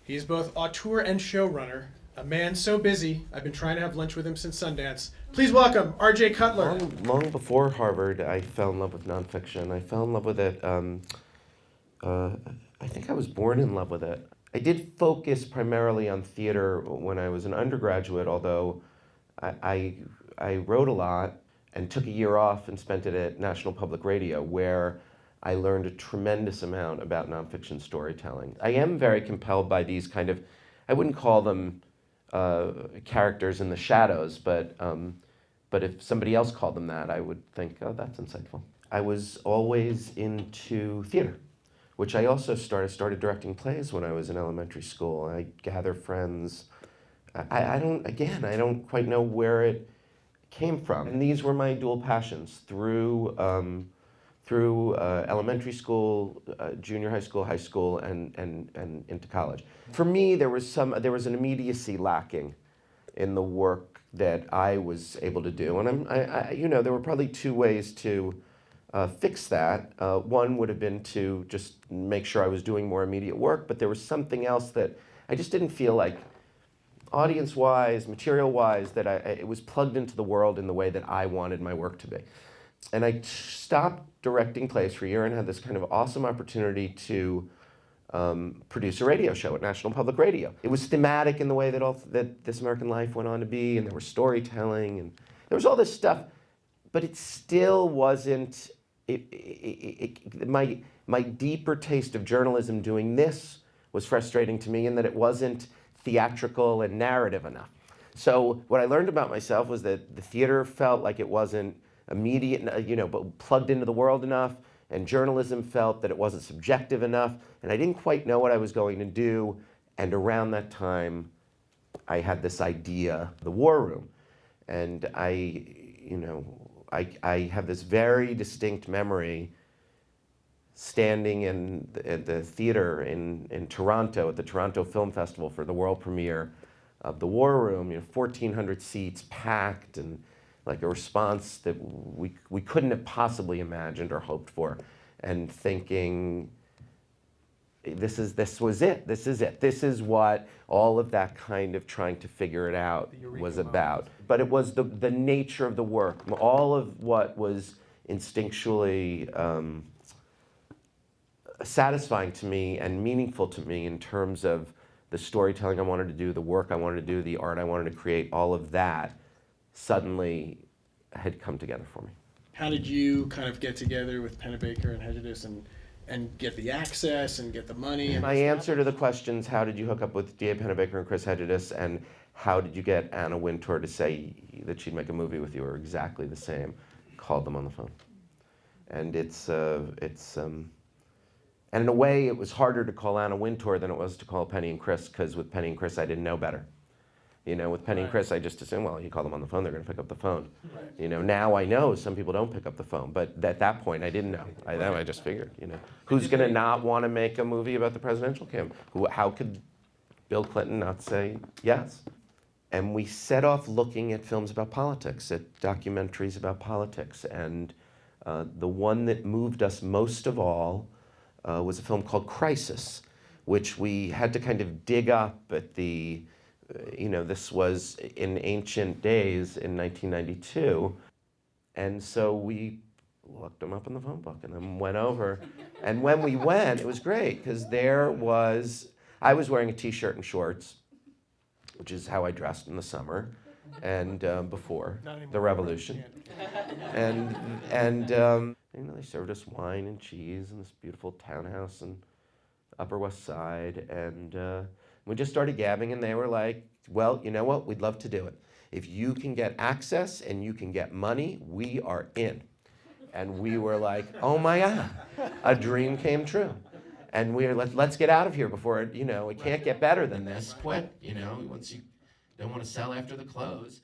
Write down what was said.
He's both auteur and showrunner, a man so busy, I've been trying to have lunch with him since Sundance. Please welcome R.J. Cutler. Long before Harvard, I fell in love with nonfiction. I fell in love with it. I think I was born in love with it. I did focus primarily on theater when I was an undergraduate, although I wrote a lot and took a year off and spent it at National Public Radio, where I learned a tremendous amount about nonfiction storytelling. I am very compelled by these kind of, I wouldn't call them characters in the shadows, but if somebody else called them that, I would think, oh, that's insightful. I was always into theater, which I also started directing plays when I was in elementary school. I gather friends. I don't quite know where it came from. And these were my dual passions through elementary school, junior high school, and into college. For me, there was an immediacy lacking in the work that I was able to do, and there were probably two ways to fix that. One would have been to just make sure I was doing more immediate work, but there was something else that I just didn't feel like, audience-wise, material-wise, that it was plugged into the world in the way that I wanted my work to be. And I stopped directing plays for a year and had this kind of awesome opportunity to produce a radio show at National Public Radio. It was thematic in the way that This American Life went on to be, and there was storytelling, and there was all this stuff, but it still wasn't, my deeper taste of journalism doing this was frustrating to me in that it wasn't theatrical and narrative enough. So what I learned about myself was that the theater felt like it wasn't immediate, but plugged into the world enough, and journalism felt that it wasn't subjective enough, and I didn't quite know what I was going to do. And around that time, I had this idea, the War Room, and I have this very distinct memory standing in the theater in Toronto at the Toronto Film Festival for the world premiere of The War Room, 1,400 seats packed, and like a response that we couldn't have possibly imagined or hoped for, and thinking, this was it. This is what all of that kind of trying to figure it out was about. But it was the nature of the work, all of what was instinctually satisfying to me and meaningful to me in terms of the storytelling I wanted to do, the work I wanted to do, the art I wanted to create, all of that suddenly had come together for me. How did you kind of get together with Pennebaker and Hedges and get the access and get the money? And my answer to the questions, how did you hook up with D.A. Pennebaker and Chris Hedges, and how did you get Anna Wintour to say that she'd make a movie with you, are exactly the same. Called them on the phone. And and in a way, it was harder to call Anna Wintour than it was to call Penny and Chris, because with Penny and Chris, I didn't know better. With Penny and Chris, I just assumed, well, you call them on the phone, they're going to pick up the phone. Right. Now I know some people don't pick up the phone, but at that point, I didn't know. I just figured, who's going to not want to make a movie about the presidential campaign? How could Bill Clinton not say yes? And we set off looking at films about politics, at documentaries about politics, and the one that moved us most of all was a film called Crisis, which we had to kind of dig up at the, this was in ancient days in 1992. And so we looked them up in the phone book and then went over. And when we went, it was great, because I was wearing a t-shirt and shorts, which is how I dressed in the summer and before the revolution. And they served us wine and cheese in this beautiful townhouse in Upper West Side, and we just started gabbing, and they were like, well, you know what, we'd love to do it. If you can get access and you can get money, we are in. And we were like, oh my God, a dream came true. And we were like, let's get out of here before, it can't get better than this. Quit, once you don't want to sell after the close.